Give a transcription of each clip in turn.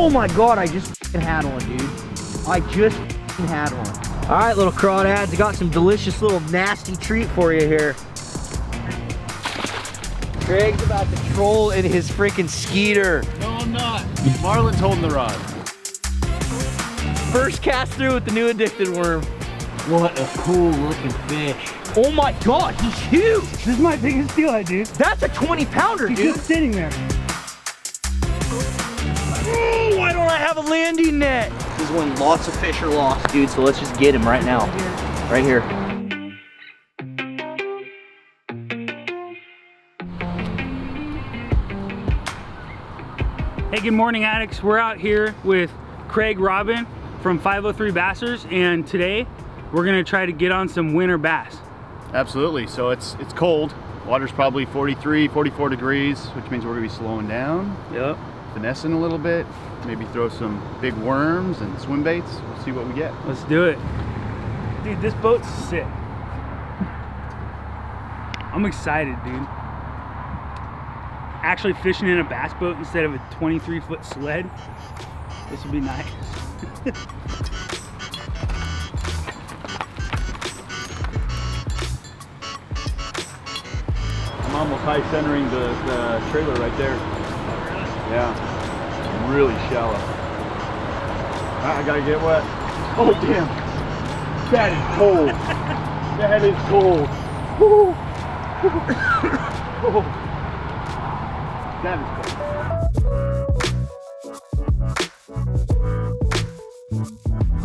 Oh my God, I just had one, dude. I just had one. All right, little crawdads, I got some delicious little nasty treat for you here. Craig's about to troll in his freaking skeeter. No, I'm not. Marlin's holding the rod. First cast through with the new addicted worm. What a cool looking fish. Oh my God, he's huge. This is my biggest steelhead, dude. That's a 20-pounder, dude. He's just sitting there. Oh, why don't I have a landing net? This is when lots of fish are lost, dude, so let's just get him right now. Right here. Hey, good morning, addicts. We're out here with Craig Robin from 503 Bassers, and today we're gonna try to get on some winter bass. Absolutely. So it's cold. Water's probably 43, 44 degrees, which means we're gonna be slowing down. Yep. Finessing a little bit. Maybe throw some big worms and swim baits. We'll see what we get. Let's do it. Dude, this boat's sick. I'm excited, dude. Actually fishing in a bass boat instead of a 23-foot sled. This would be nice. I'm almost high centering the trailer right there. Yeah. Really shallow. I gotta get wet. Oh damn. That is cold. That is cold. Woo. That is cold.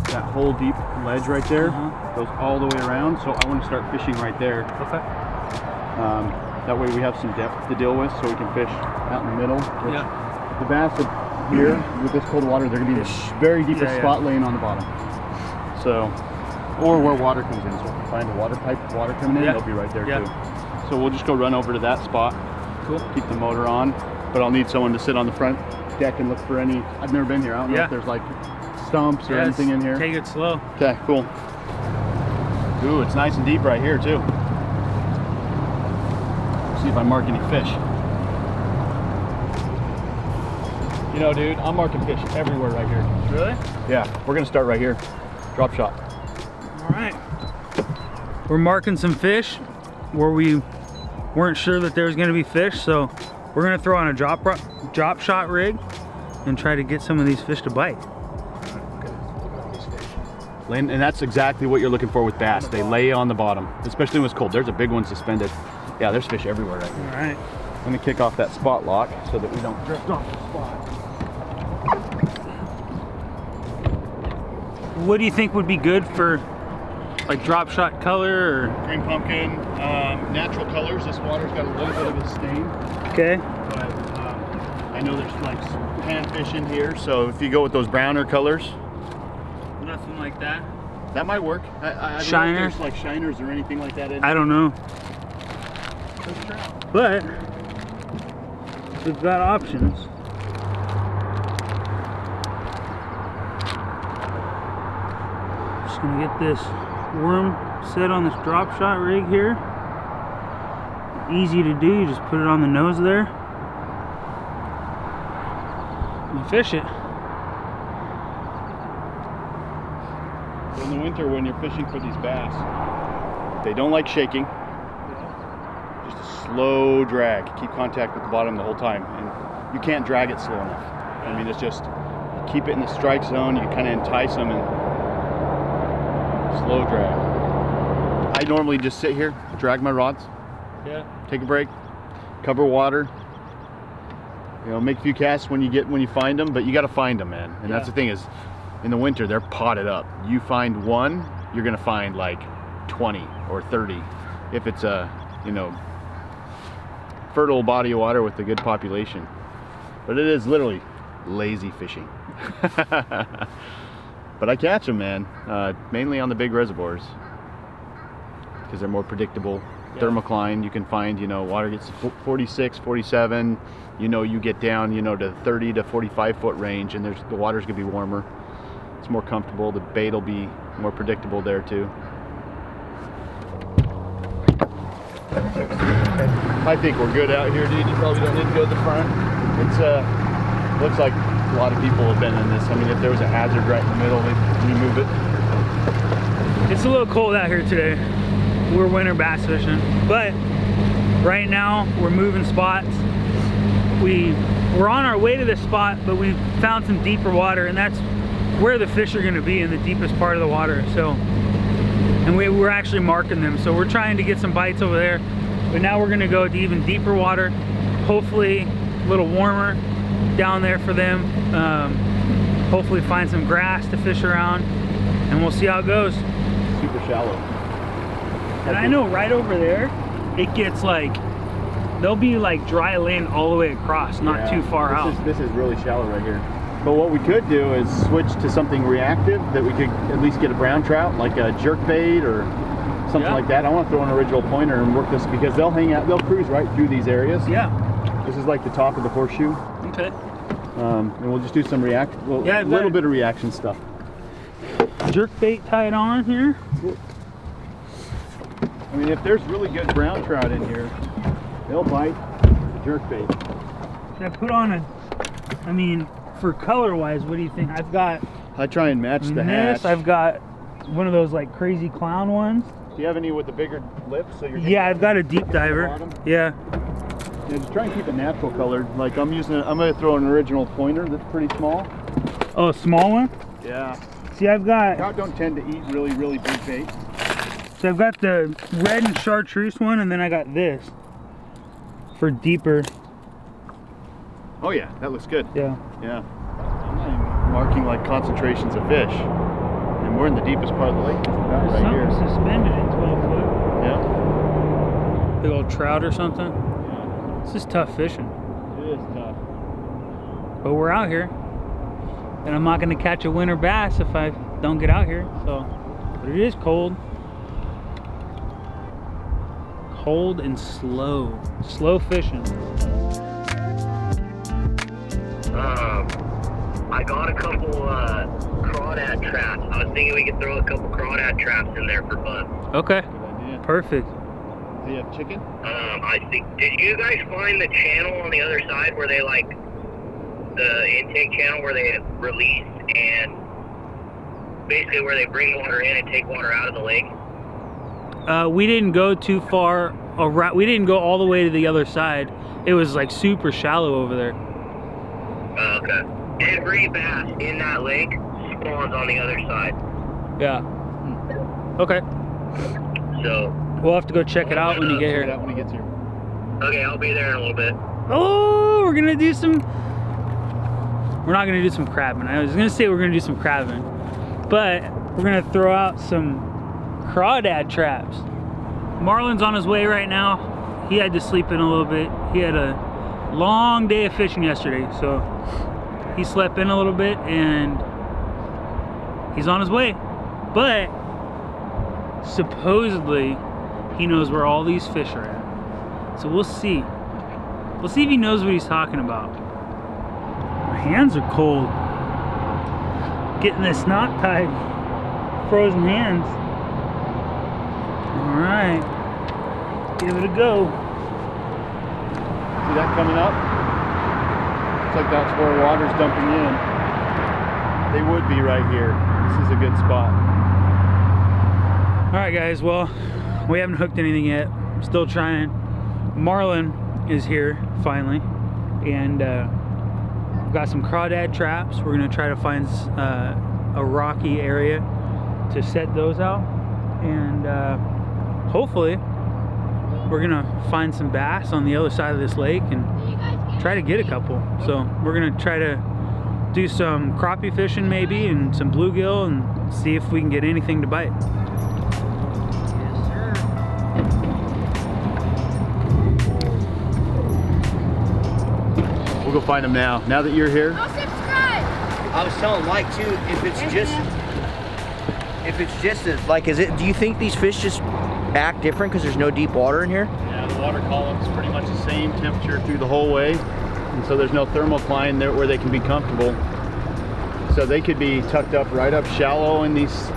That whole deep ledge right there goes all the way around, so I want to start fishing right there. Okay. That way we have some depth to deal with, so we can fish out in the middle. Yeah. The bass here with this cold water, they're gonna be in a very deepest spot laying on the bottom. So, or where water comes in. So if we find a water pipe with water coming in, they'll be right there too. So we'll just go run over to that spot. Cool. Keep the motor on, but I'll need someone to sit on the front deck and look for any. I've never been here. I don't know if there's like stumps or anything in here. Take it slow. Okay, cool. Ooh, it's nice and deep right here too. See if I mark any fish. You know, dude, I'm marking fish everywhere right here. Really? Yeah, we're gonna start right here. Drop shot. All right. We're marking some fish where we weren't sure that there was gonna be fish, so we're gonna throw on a drop shot rig and try to get some of these fish to bite. And that's exactly what you're looking for with bass. They lay on the bottom, especially when it's cold. There's a big one suspended. Yeah, there's fish everywhere right here. All right. I'm gonna kick off that spot lock so that we don't drift off the spot. What do you think would be good for like drop shot color or? Green pumpkin, natural colors. This water's got a little bit of a stain. Okay. But I know there's like some panfish in here, so if you go with those browner colors. Nothing like that. That might work. I don't know if Shiners? there's like shiners or anything like that in. I don't know. But we've got options. Just gonna get this worm set on this drop shot rig here. Easy to do, you just put it on the nose there and fish it. In the winter when you're fishing for these bass, they don't like shaking. Just a slow drag. Keep contact with the bottom the whole time, and you can't drag it slow enough. I mean, it's just keep it in the strike zone. You kind of entice them and slow drag. I normally just sit here, drag my rods, take a break, cover water. You know, make a few casts when you find them, but you got to find them, man. And that's the thing is, in the winter they're potted up. You find one, you're gonna find like 20 or 30 if it's a, you know, fertile body of water with a good population. But it is literally lazy fishing. But I catch them, man, mainly on the big reservoirs because they're more predictable. Thermocline, you can find, you know, water gets 46, 47, you know, you get down, you know, to 30 to 45 foot range, and the water's gonna be warmer. It's more comfortable. The bait will be more predictable there too. I think we're good out here, dude. You probably don't need to go to the front. It's looks like A lot of people have been in this. I mean, if there was a hazard right in the middle, they'd remove it. It's a little cold out here today. We're winter bass fishing, but right now we're moving spots. We're on our way to this spot, but we found some deeper water, and that's where the fish are going to be, in the deepest part of the water. So, and we're actually marking them. So we're trying to get some bites over there, but now we're going to go to even deeper water. Hopefully a little warmer down there for them. Hopefully find some grass to fish around, and we'll see how it goes. Super shallow. And I know right over there, it gets like, there'll be like dry land all the way across, not too far out. This is really shallow right here. But what we could do is switch to something reactive that we could at least get a brown trout, like a jerk bait or something like that. I want to throw an original pointer and work this, because they'll hang out, they'll cruise right through these areas. Yeah. This is like the top of the horseshoe. Okay. And we'll just do some a little bit of reaction stuff. Jerk bait tied on here. I mean, if there's really good brown trout in here, they'll bite the jerk bait. Should I put on I mean, for color wise, what do you think? I try and match the hatch. I've got one of those like crazy clown ones. Do you have any with the bigger lips? So yeah, I've got a deep diver. Yeah. Yeah, just try and keep it natural colored. Like I'm gonna throw an original pointer that's pretty small. Oh, a small one? Yeah. See, I've got... Trout don't tend to eat really, really big bait. So I've got the red and chartreuse one, and then I got this for deeper. Oh yeah, that looks good. Yeah. Yeah. I'm not even marking like concentrations of fish. And we're in the deepest part of the lake. It's about right here. Suspended in 12 foot. Yeah. Big old trout or something. Yeah. This is tough fishing. It is tough. But we're out here. And I'm not going to catch a winter bass if I don't get out here. So, but it is cold. Cold and slow. Slow fishing. I got a couple crawdad traps. I was thinking we could throw a couple crawdad traps in there for fun. Okay. Good idea. Perfect. Do you have chicken? I think, did you guys find the channel on the other side where they like, the intake channel where they release and basically where they bring water in and take water out of the lake? We didn't go too far around. We didn't go all the way to the other side. It was like super shallow over there. Okay. Every bass in that lake spawns on the other side. Yeah. Okay. So We'll have to go check it out when you get Check it here. out when he gets here. okay, I'll be there in a little bit. Oh, we're gonna do some. We're not gonna do some crabbing. I was gonna say we're gonna do some crabbing, but we're gonna throw out some crawdad traps. Marlon's on his way right now. He had to sleep in a little bit. He had a long day of fishing yesterday, so he slept in a little bit and he's on his way. But supposedly he knows where all these fish are at. So we'll see. We'll see if he knows what he's talking about. My hands are cold. Getting this knot tied. Frozen hands. All right. Give it a go. See that coming up? Looks like that's where water's dumping in. They would be right here. This is a good spot. All right, guys. Well, we haven't hooked anything yet. I'm still trying. Marlon is here finally, and we've got some crawdad traps. We're gonna try to find a rocky area to set those out, and hopefully we're gonna find some bass on the other side of this lake and try to get a couple. So we're gonna try to do some crappie fishing maybe and some bluegill and see if we can get anything to bite. We'll go find them now. Now that you're here. I was telling Mike too, if it's just like, do you think these fish just act different because there's no deep water in here? Yeah, the water column's pretty much the same temperature through the whole way. And so there's no thermocline there where they can be comfortable. So they could be tucked up right up shallow in these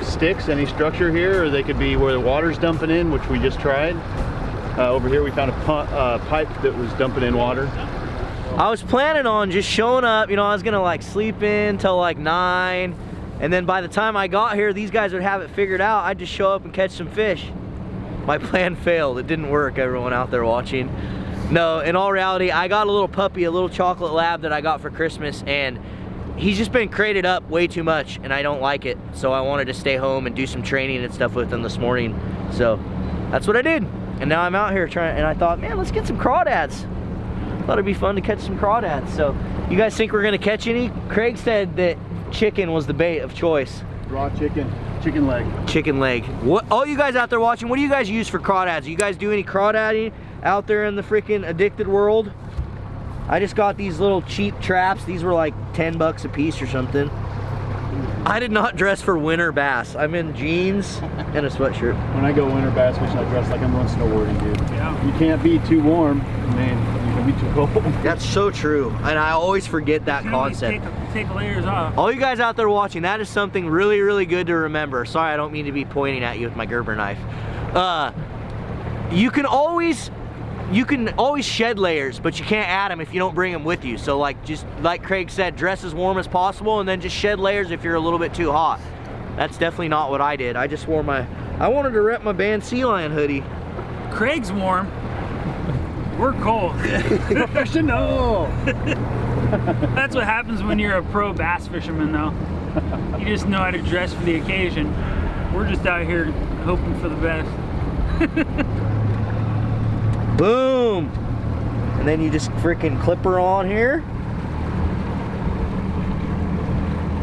sticks, any structure here, or they could be where the water's dumping in, which we just tried. Over here we found a pipe that was dumping in water. I was planning on just showing up, you know, I was gonna like sleep in till like 9, and then by the time I got here, these guys would have it figured out. I'd just show up and catch some fish. My plan failed. It didn't work, everyone out there watching. No, in all reality, I got a little puppy, a little chocolate lab that I got for Christmas, and he's just been crated up way too much, and I don't like it. So I wanted to stay home and do some training and stuff with him this morning. So that's what I did. And now I'm out here trying, and I thought, man, let's get some crawdads. Thought it'd be fun to catch some crawdads. So you guys think we're gonna catch any? Craig said that chicken was the bait of choice. Raw chicken, chicken leg. Chicken leg. What? All you guys out there watching, what do you guys use for crawdads? You guys do any crawdadding out there in the freaking addicted world? I just got these little cheap traps. These were like 10 bucks a piece or something. I did not dress for winter bass. I'm in jeans and a sweatshirt. When I go winter bass fishing, I dress like I'm going snowboarding, dude. Yeah. You can't be too warm, man. You can be too cold. That's so true, and I always forget that concept. Take layers off. All you guys out there watching, that is something really, really good to remember. Sorry, I don't mean to be pointing at you with my Gerber knife. You can always shed layers, but you can't add them if you don't bring them with you. So like, just like Craig said, dress as warm as possible and then just shed layers if you're a little bit too hot. That's definitely not what I did. I just wore I wanted to rep my band Sea Lion hoodie. Craig's warm. We're cold. Professional. That's what happens when you're a pro bass fisherman though. You just know how to dress for the occasion. We're just out here hoping for the best. Boom! And then you just freaking clip her on here.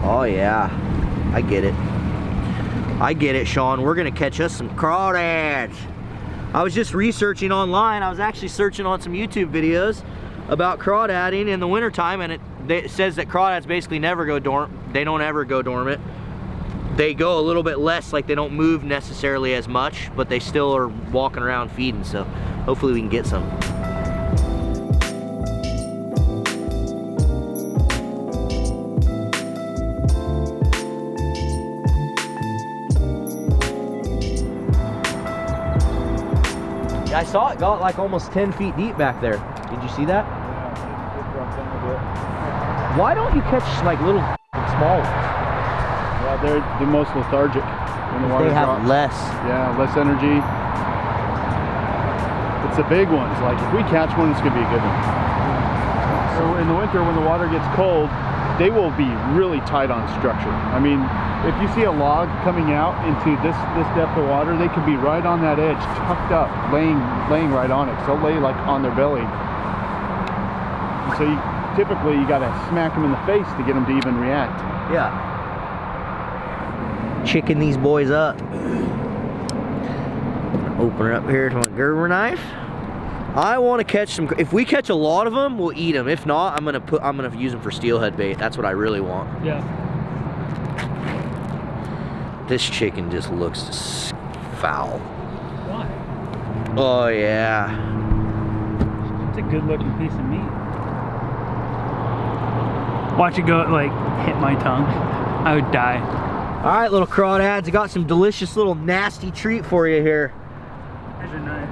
Oh yeah, I get it. I get it, Sean. We're gonna catch us some crawdads. I was just researching online. I was actually searching on some YouTube videos about crawdadding in the wintertime, and it says that crawdads basically never go dormant. They don't ever go dormant. They go a little bit less, like they don't move necessarily as much, but they still are walking around feeding, so hopefully we can get some. I saw it got like almost 10 feet deep back there. Did you see that? Yeah, Why don't you catch like little small ones? well, they're the most lethargic when the water They have drops. less. Yeah, less energy. It's the big ones. Like if we catch one, it's gonna be a good one. So in the winter, when the water gets cold, they will be really tight on structure. I mean, if you see a log coming out into this depth of water, they could be right on that edge, tucked up, laying right on it. So they'll lay like on their belly. And so typically you gotta smack them in the face to get them to even react. Yeah. Chicken these boys up. Open it up here to my Gerber knife. I want to catch some. If we catch a lot of them, we'll eat them. If not, I'm gonna use them for steelhead bait. That's what I really want. Yeah. This chicken just looks foul. Why? Oh yeah. It's a good looking piece of meat. Watch it go, like, hit my tongue. I would die. All right, little crawdads. I got some delicious little nasty treat for you here. There's your knife.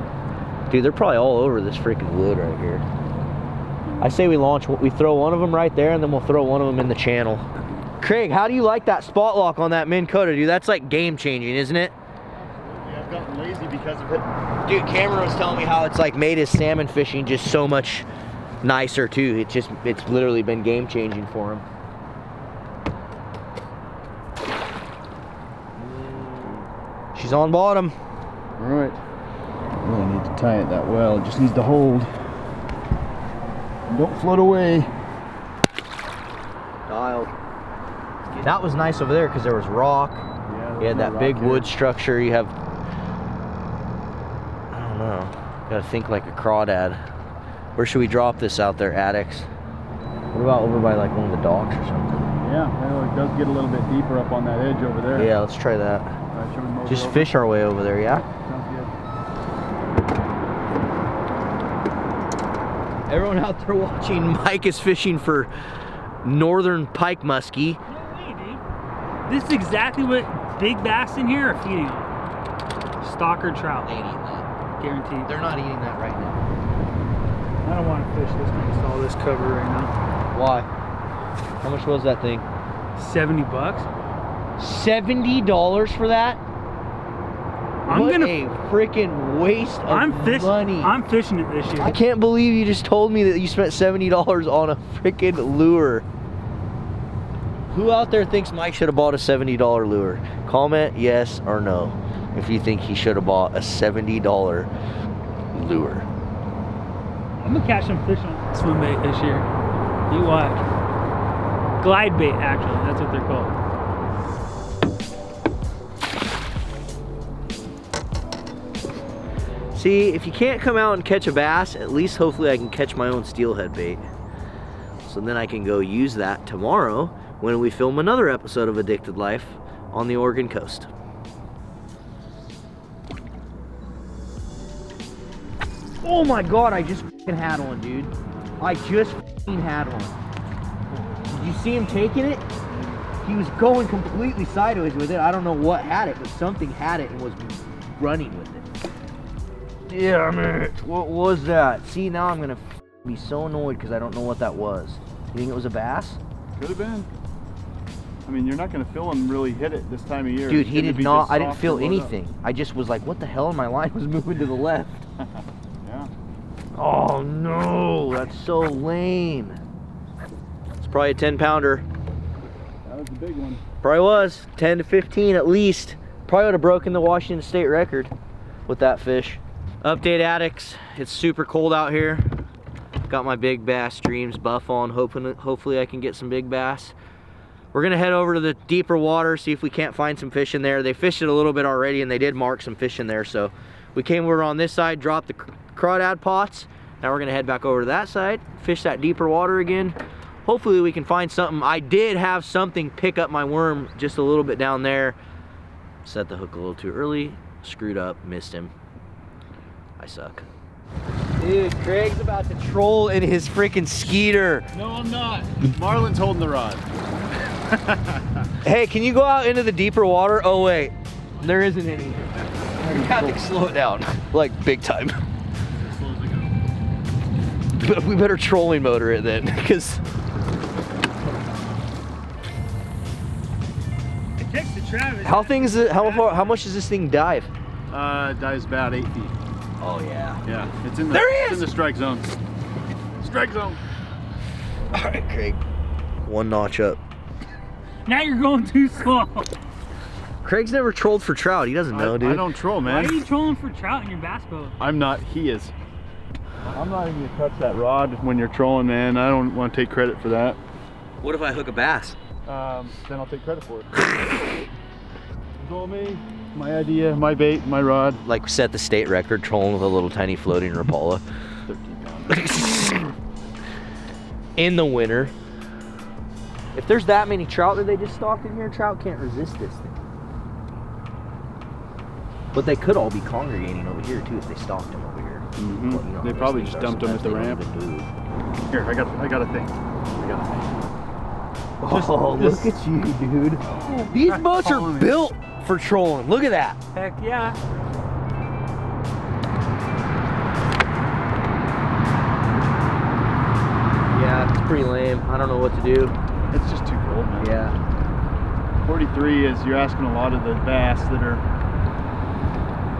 Dude, they're probably all over this freaking wood right here. I say we throw one of them right there, and then we'll throw one of them in the channel. Craig, how do you like that spot lock on that Minn Kota, dude? That's like game changing, isn't it? Yeah, I've gotten lazy because of it. Dude, Cameron was telling me how it's like made his salmon fishing just so much nicer too. It's literally been game changing for him. She's on bottom. All right. Really need to tie it that well. It just needs to hold. Don't float away. Dialed. That was nice over there because there was rock. Yeah, You had that big wood structure. You have, I don't know. Gotta think like a crawdad. Where should we drop this out there, addicts? What about over by like one of the docks or something? Yeah, well, it does get a little bit deeper up on that edge over there. Yeah, let's try that. Should we motor Just over? fish our way over there, yeah? Sounds good. Everyone out there watching, Mike is fishing for northern pike muskie. No way, dude. This is exactly what big bass in here are feeding on. Stalker trout. They ain't eating that. Guaranteed. They're not eating that right now. I don't want to fish this next to all this cover right now. Why? How much was that thing? 70 bucks? $70 for that? I'm what gonna a freaking waste of money. I'm fishing it this year. I can't believe you just told me that you spent $70 on a freaking lure. Who out there thinks Mike should have bought a $70 lure? Comment yes or no if you think he should have bought a $70 lure. I'm gonna catch some fish on swim bait this year. You watch. Glide bait, actually, that's what they're called. See, if you can't come out and catch a bass, at least hopefully I can catch my own steelhead bait. So then I can go use that tomorrow when we film another episode of Addicted Life on the Oregon coast. Oh my God, I just f***ing had one, dude. I just f***ing had one. Did you see him taking it? He was going completely sideways with it. I don't know what had it, but something had it and was running with it. Damn it. What was that? See, now I'm gonna be so annoyed because I don't know what that was. You think it was a bass? Could have been. I mean, you're not going to feel him really hit it this time of year. Dude, he did not. I didn't feel anything. I just was like, what the hell? And my line was moving to the left. Yeah. Oh no, that's so lame. It's probably a 10-pounder. That was a big one. Probably was 10 to 15 at least. Probably would have broken the Washington State record with that fish. Update addicts, it's super cold out here. Got my big bass dreams buff on, hopefully I can get some big bass. We're gonna head over to the deeper water, see if we can't find some fish in there. They fished it a little bit already and they did mark some fish in there. So we came over on this side, dropped the crawdad pots. Now we're gonna head back over to that side, fish that deeper water again. Hopefully we can find something. I did have something pick up my worm just a little bit down there. Set the hook a little too early, screwed up, missed him. I suck. Dude, Craig's about to troll in his freaking Skeeter. No, I'm not. Marlon's holding the rod. Hey, can you go out into the deeper water? Oh wait, there isn't any. You have to slow it down, like big time. But we better trolling motor it then, because It takes the Travis. how much does this thing dive? Dives about 8 feet. Oh yeah. Yeah, it's in the, There he it's in is! the strike zone. Strike zone. All right, Craig. One notch up. Now you're going too slow. Craig's never trolled for trout. He doesn't know, dude. I don't troll, Why man. are you trolling for trout in your bass boat? I'm not. He is. I'm not even gonna touch that rod when you're trolling, man. I don't want to take credit for that. What if I hook a bass? Then I'll take credit for it. It's all me. My idea, my bait, my rod. Like set the state record trolling with a little tiny floating Rapala. 13 pounds. In the winter. If there's that many trout that they just stocked in here, trout can't resist this thing. But they could all be congregating over here too if they stocked them over here. Mm-hmm. Well, you know, They those probably things just are, dumped them at the sometimes ramp. they don't even move. Here, I got a thing. I got a thing. Oh, look at you, dude. These boats are built for trolling. Look at that. Heck yeah. Yeah, it's pretty lame. I don't know what to do. It's just too cold, man. Yeah. 43 is you're asking a lot of the bass that are,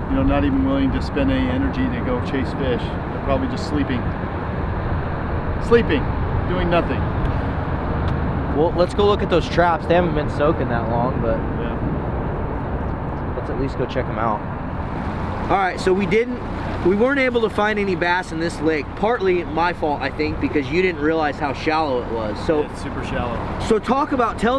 you know, not even willing to spend any energy to go chase fish. They're probably just sleeping. Sleeping, doing nothing. Well, let's go look at those traps. They haven't been soaking that long, but Yeah. let's at least go check them out. All right, so we weren't able to find any bass in this lake. Partly my fault, I think, because you didn't realize how shallow it was. So It's super shallow. So tell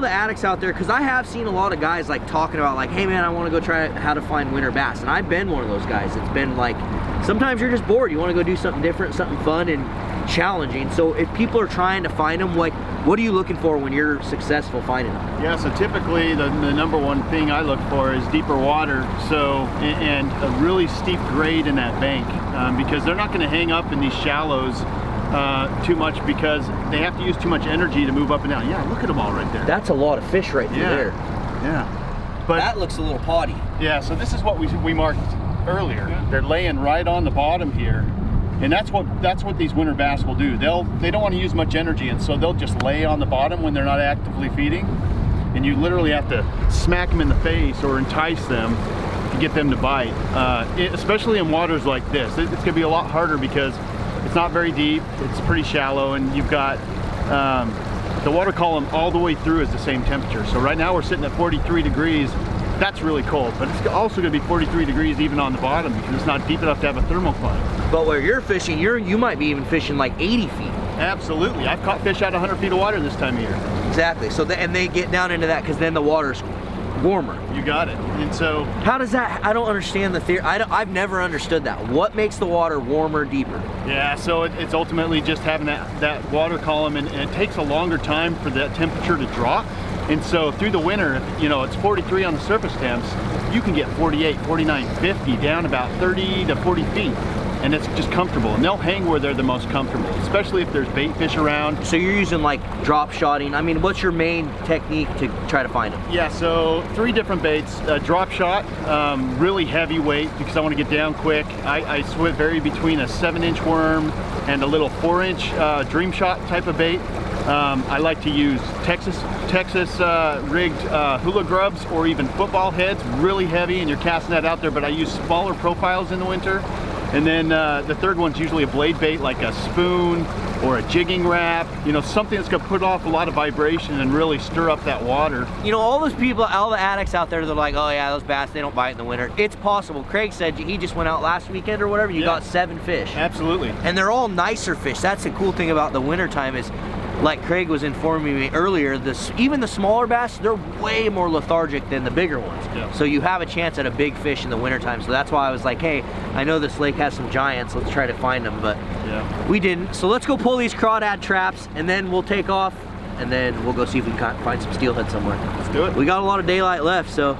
the addicts out there, because I have seen a lot of guys like talking about like, hey man, I want to go try how to find winter bass. And I've been one of those guys. It's been like, sometimes you're just bored. You want to go do something different, something fun and challenging. So if people are trying to find them, like, what are you looking for when you're successful finding them? Yeah, so typically the number one thing I look for is deeper water, so and a really steep grade in that bank, because they're not going to hang up in these shallows too much because they have to use too much energy to move up and down. Yeah, look at them all right there. That's a lot of fish right through there. Yeah. But That looks a little potty. yeah, so this is what we marked earlier. They're laying right on the bottom here. And that's what these winter bass will do. They don't want to use much energy, and so they'll just lay on the bottom when they're not actively feeding. And you literally have to smack them in the face or entice them to get them to bite. Especially in waters like this, it's gonna be a lot harder because it's not very deep, it's pretty shallow, and you've got the water column all the way through is the same temperature. So right now we're sitting at 43 degrees. That's really cold, but it's also gonna be 43 degrees even on the bottom because it's not deep enough to have a thermocline. But where you're fishing, you might be even fishing like 80 feet. Absolutely, I've caught fish out 100 feet of water this time of year. Exactly, so and they get down into that because then the water's warmer. You got it. And so how does that, I don't understand the theory. I've never understood that. What makes the water warmer, deeper? Yeah, so it's ultimately just having that water column, and it takes a longer time for that temperature to drop. And so through the winter, you know, it's 43 on the surface temps, you can get 48, 49, 50 down about 30 to 40 feet. And it's just comfortable, and they'll hang where they're the most comfortable, especially if there's bait fish around. So you're using like drop shotting. I mean, what's your main technique to try to find them? Yeah, so 3 different baits. Drop shot, really heavy weight because I want to get down quick. I vary between a 7-inch worm and a little 4-inch dream shot type of bait. I like to use Texas rigged hula grubs or even football heads, really heavy, and you're casting that out there, but I use smaller profiles in the winter. And then the third one's usually a blade bait like a spoon or a jigging wrap, you know, something that's gonna put off a lot of vibration and really stir up that water. You know, all those people, all the addicts out there, they're like, oh yeah, those bass, they don't bite in the winter. It's possible. Craig said he just went out last weekend or whatever, you got 7 fish. Absolutely. And they're all nicer fish. That's the cool thing about the winter time is, like Craig was informing me earlier, even the smaller bass, they're way more lethargic than the bigger ones. Yeah. So you have a chance at a big fish in the wintertime. So that's why I was like, hey, I know this lake has some giants, let's try to find them, but we didn't. So let's go pull these crawdad traps, and then we'll take off, and then we'll go see if we can find some steelhead somewhere. Let's do it. We got a lot of daylight left, so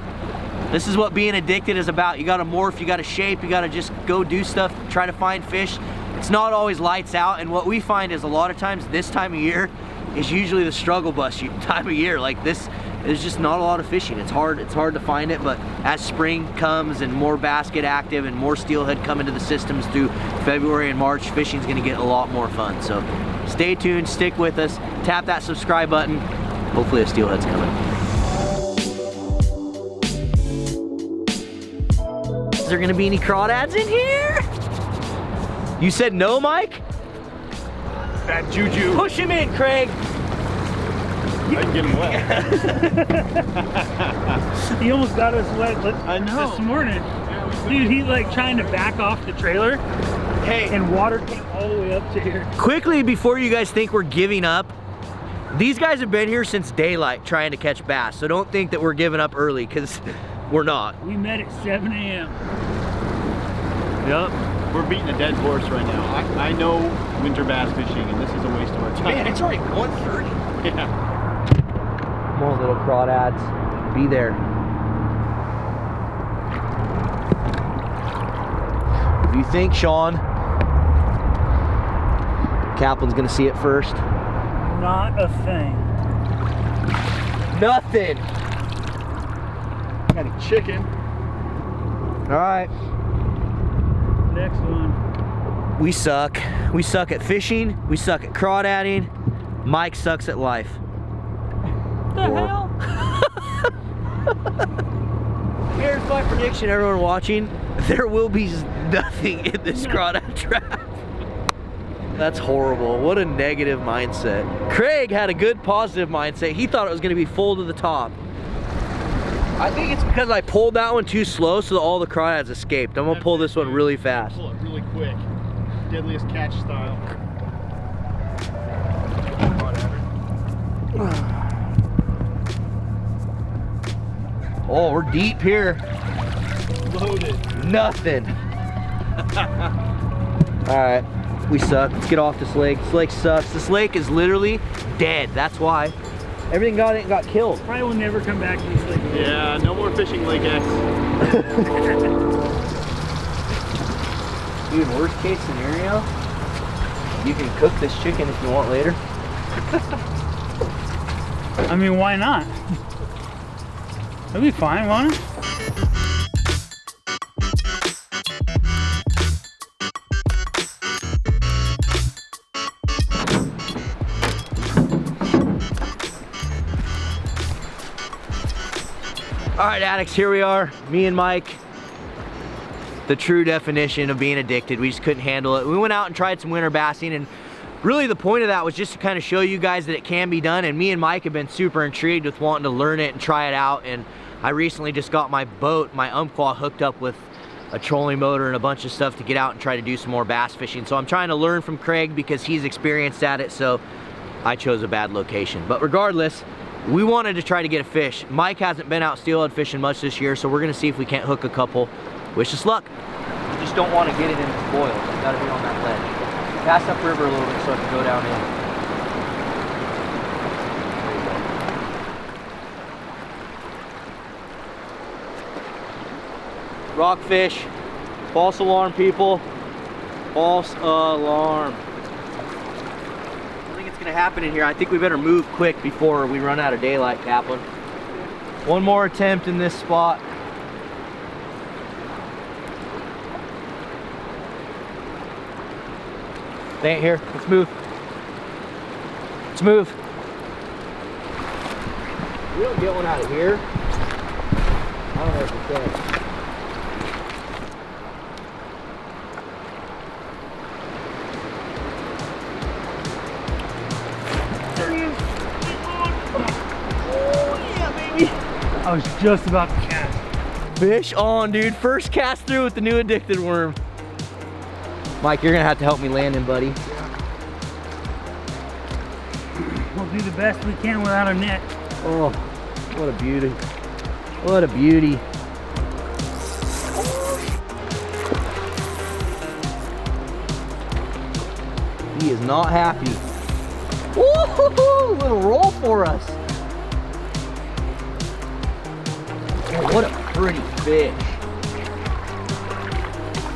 this is what being addicted is about. You gotta morph, you gotta shape, you gotta just go do stuff, try to find fish. It's not always lights out, and what we find is a lot of times this time of year is usually the struggle bus time of year. Like this, there's just not a lot of fishing. It's hard to find it, but as spring comes and more bass get active and more steelhead come into the systems through February and March, fishing's gonna get a lot more fun. So stay tuned, stick with us, tap that subscribe button. Hopefully a steelhead's coming. Is there gonna be any crawdads in here? You said no, Mike? Bad juju. Push him in, Craig. I can get him wet. He almost got us wet I know. this morning. Dude, he's like trying to back off the trailer. Hey, And water came all the way up to here. quickly before you guys think we're giving up, these guys have been here since daylight trying to catch bass. So don't think that we're giving up early, because we're not. We met at 7 a.m. Yep. We're beating a dead horse right now. I know winter bass fishing, and this is a waste of our time. Man, it's already 1:30. Yeah. Come on, little crawdads. Be there. What do you think, Sean? Kaplan's gonna see it first. Not a thing. Nothing. Got a chicken. All right. Next one. We suck. We suck at fishing. We suck at crawdadding. Mike sucks at life. The hell? Here's my prediction, everyone watching. There will be nothing in this crawdad trap. That's horrible. What a negative mindset. Craig had a good positive mindset. He thought it was going to be full to the top. I think it's because I pulled that one too slow so that all the crawdads escaped. I'm going to pull this one really fast. Pull it really quick. Deadliest catch style. Oh, we're deep here. Loaded. Nothing. All right, we suck. Let's get off this lake. This lake sucks. This lake is literally dead. That's why. Everything got killed. Probably will never come back to this lake. Yeah, no more fishing Lake X. Dude, worst case scenario, you can cook this chicken if you want later. I mean, why not? That'll be fine, won't it? right, addicts, here we are, me and Mike. The true definition of being addicted. We just couldn't handle it. We went out and tried some winter bassing, and really the point of that was just to kind of show you guys that it can be done, and me and Mike have been super intrigued with wanting to learn it and try it out. And I recently just got my boat, my Umpqua, hooked up with a trolling motor and a bunch of stuff to get out and try to do some more bass fishing. So I'm trying to learn from Craig because he's experienced at it, so I chose a bad location. But regardless, we wanted to try to get a fish. Mike hasn't been out steelhead fishing much this year, so we're gonna see if we can't hook a couple. Wish us luck. You just don't want to get it in the spoils. You gotta be on that ledge. Pass upriver a little bit so it can go down in. There you go. Rockfish. False alarm, people. False alarm. I think it's gonna happen in here. I think we better move quick before we run out of daylight, Kaplan. One more attempt in this spot. They ain't here. Let's move. Let's move. We don't get one out of here. I don't know if we can. There he is. Oh yeah, baby. I was just about to cast. Fish on, dude. First cast through with the new addicted worm. Mike, you're gonna have to help me land him, buddy. We'll do the best we can without a net. Oh, what a beauty. What a beauty. He is not happy. Woo-hoo-hoo, little roll for us. Oh, what a pretty fish.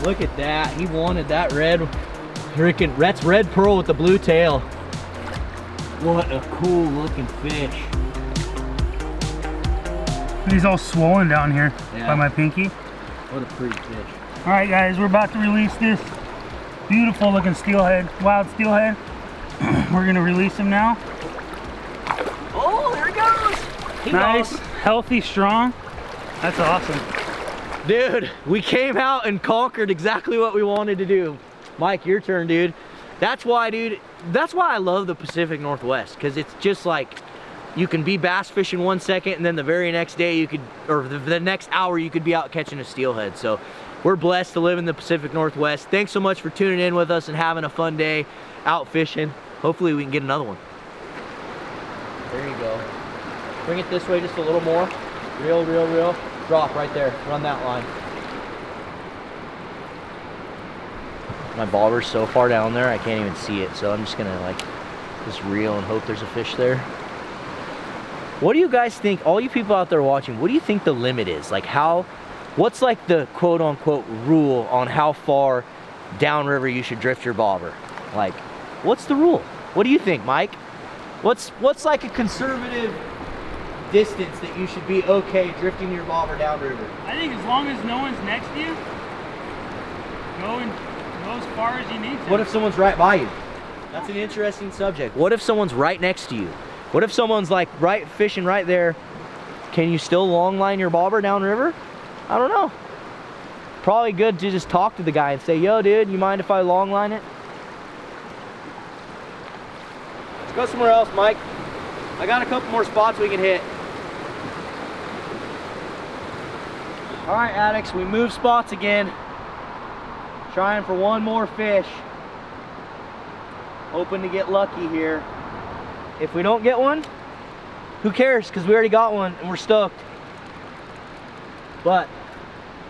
Look at that. He wanted that red, that's red pearl with the blue tail. What a cool looking fish. He's all swollen down here Yeah. by my pinky. What a pretty fish. All right, guys, we're about to release this beautiful looking steelhead, wild steelhead. We're gonna release him now. Oh, there he goes. He Nice, goes. healthy, strong. That's awesome. Dude, we came out and conquered exactly what we wanted to do. Mike, your turn, dude. That's why, dude, that's why I love the Pacific Northwest, because it's just like, you can be bass fishing 1 second, and then the very next day you could, or the next hour you could be out catching a steelhead. So we're blessed to live in the Pacific Northwest. Thanks so much for tuning in with us and having a fun day out fishing. Hopefully we can get another one. There you go. Bring it this way just a little more. Reel, reel, reel. Drop right there. Run that line. My bobber's so far down there I can't even see it, so I'm just gonna like just reel and hope there's a fish there. What do you guys think, all you people out there watching, what do you think the limit is? Like what's like the quote unquote rule on how far downriver you should drift your bobber? Like, what's the rule? What do you think, Mike? What's like a conservative distance that you should be okay drifting your bobber downriver? I think as long as no one's next to you, go as far as you need to. What if someone's right by you? That's an interesting subject. What if someone's right next to you? What if someone's like fishing right there? Can you still long line your bobber downriver? I don't know. Probably good to just talk to the guy and say, yo dude, you mind if I long line it? Let's go somewhere else, Mike. I got a couple more spots we can hit. All right, addicts, we moved spots again. Trying for one more fish. Hoping to get lucky here. If we don't get one, who cares? Because we already got one and we're stoked. But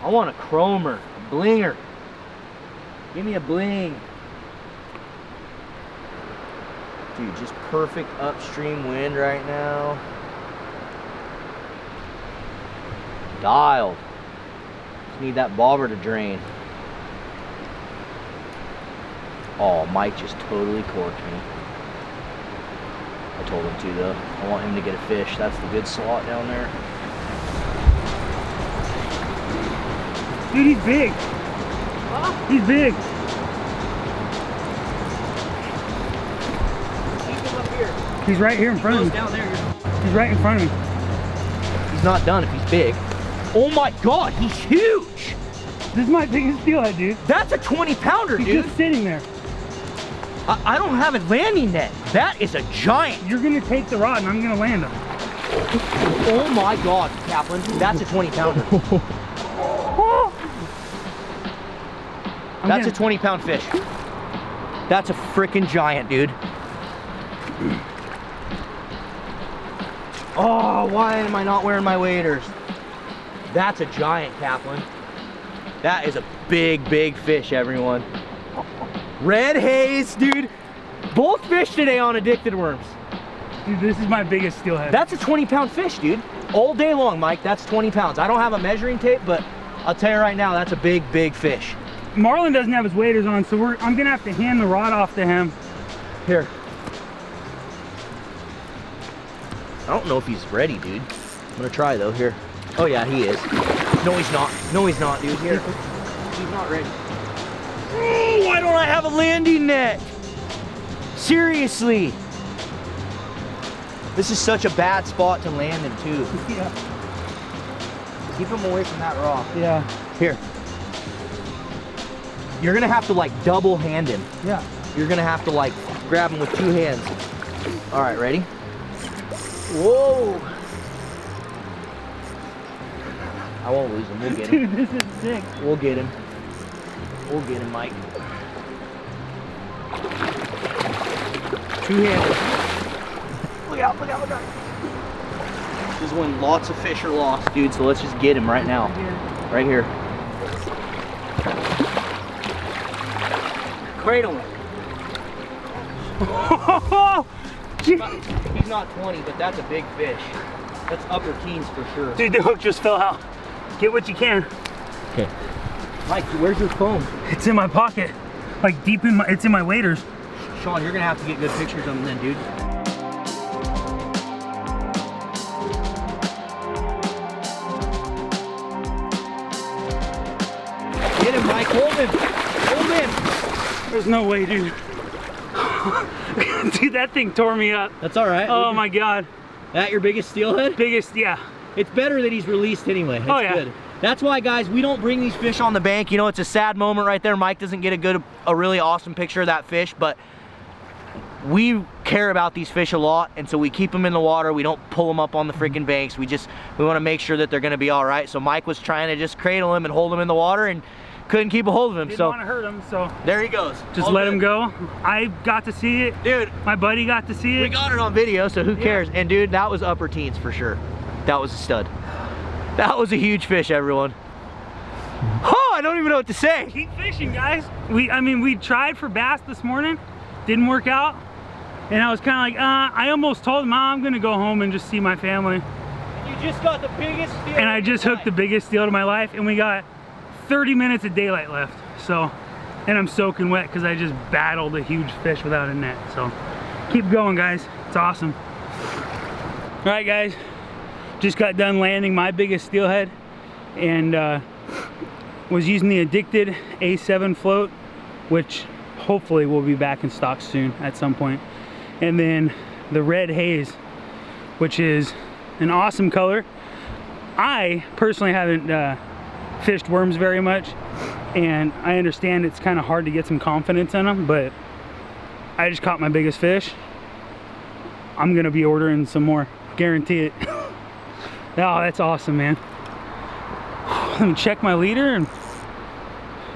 I want a chromer, a blinger. Give me a bling. Dude, just perfect upstream wind right now. Dialed. Just need that bobber to drain. Oh, Mike just totally corked me. I told him to though. I want him to get a fish. That's the good slot down there. Dude, he's big. Huh? He's big. Keep him up here. He's right here in front of Goes me. down there. He's right in front of me. He's not done if he's big. Oh my God, he's huge. This is my biggest steelhead, dude. That's a 20 pounder, He's dude. just sitting there. I don't have a landing net. That is a giant. You're gonna take the rod and I'm gonna land him. Oh my God, Kaplan, that's a 20 pounder. That's a 20-pound fish. That's a freaking giant, dude. Oh, why am I not wearing my waders? That's a giant, Kaplan. That is a big, big fish, everyone. Red haze, dude. Both fish today on addicted worms. Dude, this is my biggest steelhead. That's a 20-pound fish, dude. All day long, Mike, that's 20 pounds. I don't have a measuring tape, but I'll tell you right now, that's a big, big fish. Marlon doesn't have his waders on, so I'm gonna have to hand the rod off to him. Here. I don't know if he's ready, dude. I'm gonna try though, here. Oh yeah, he is. No, he's not. No, he's not, dude. Here. He's not ready. Oh, why don't I have a landing net? Seriously. This is such a bad spot to land him too. Yeah. Keep him away from that rock. Yeah. Here. You're gonna have to like double hand him. Yeah. You're gonna have to like grab him with 2 hands. All right, ready? Whoa. I won't lose him, we'll get him. Dude, this is sick. We'll get him. We'll get him, Mike. 2-handed. Look out, look out, look out. This is when lots of fish are lost, dude, so let's just get him right now. Right here. Cradle him. He's not 20, but that's a big fish. That's upper teens for sure. Dude, the hook just fell out. Get what you can. Okay. Mike, where's your phone? It's in my pocket. Like deep in my, it's in my waders. Sean, you're gonna have to get good pictures of him then, dude. Get him, Mike, hold him. Hold him. There's no way, dude. Dude, that thing tore me up. That's all right. Oh my God. That your biggest steelhead? Biggest, yeah. It's better that he's released anyway. It's good. That's why, guys, we don't bring these fish on the bank. You know, it's a sad moment right there. Mike doesn't get a really awesome picture of that fish, but we care about these fish a lot, and so we keep them in the water. We don't pull them up on the freaking banks. We want to make sure that they're going to be all right. So Mike was trying to just cradle him and hold him in the water, and couldn't keep a hold of him. Didn't so want to hurt him, so there he goes. Just let him go. I got to see it, dude. My buddy got to see it. We got it on video, so who cares? And dude, that was upper teens for sure. That was a stud. That was a huge fish, everyone. Oh, I don't even know what to say. Keep fishing, guys. I mean, we tried for bass this morning, didn't work out, and I was kind of like, I almost told him, I'm gonna go home and just see my family. You just got the biggest steal. And I just hooked the biggest steal of my life, and we got 30 minutes of daylight left. So, and I'm soaking wet because I just battled a huge fish without a net. So, keep going, guys. It's awesome. All right, guys. Just got done landing my biggest steelhead, and was using the Addicted A7 float, which hopefully will be back in stock soon at some point. And then the Red Haze, which is an awesome color. I personally haven't fished worms very much, and I understand it's kind of hard to get some confidence in them, but I just caught my biggest fish. I'm gonna be ordering some more, guarantee it. Oh, that's awesome, man. Let me check my leader and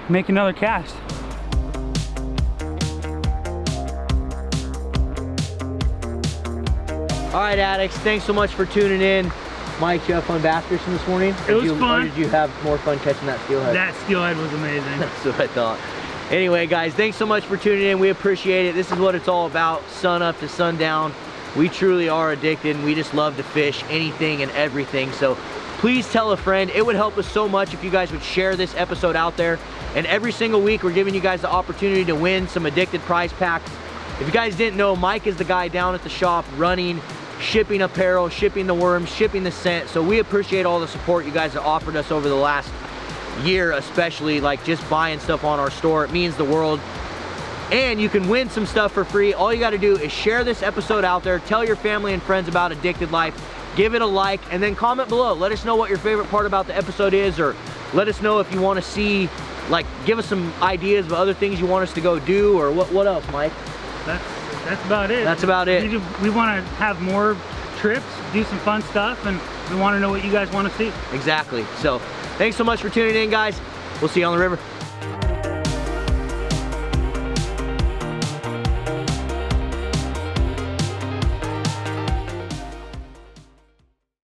make another cast. All right, addicts, thanks so much for tuning in. Mike, did you have fun bass fishing this morning? It was fun. Or did you have more fun catching that steelhead? That steelhead was amazing. That's what I thought. Anyway, guys, thanks so much for tuning in. We appreciate it. This is what it's all about, sun up to sundown. We truly are addicted, and we just love to fish anything and everything. So please tell a friend. It would help us so much if you guys would share this episode out there. And every single week, we're giving you guys the opportunity to win some Addicted prize packs. If you guys didn't know, Mike is the guy down at the shop running, shipping apparel, shipping the worms, shipping the scent. So we appreciate all the support you guys have offered us over the last year, especially like just buying stuff on our store. It means the world. And you can win some stuff for free. All you got to do is share this episode out there, tell your family and friends about Addicted Life, give it a like, and then comment below. Let us know what your favorite part about the episode is, or let us know if you want to see, like, give us some ideas of other things you want us to go do, or what else, Mike? That's about it. That's about it. We want to have more trips, do some fun stuff, and we want to know what you guys want to see. Exactly. So thanks so much for tuning in, guys. We'll see you on the river.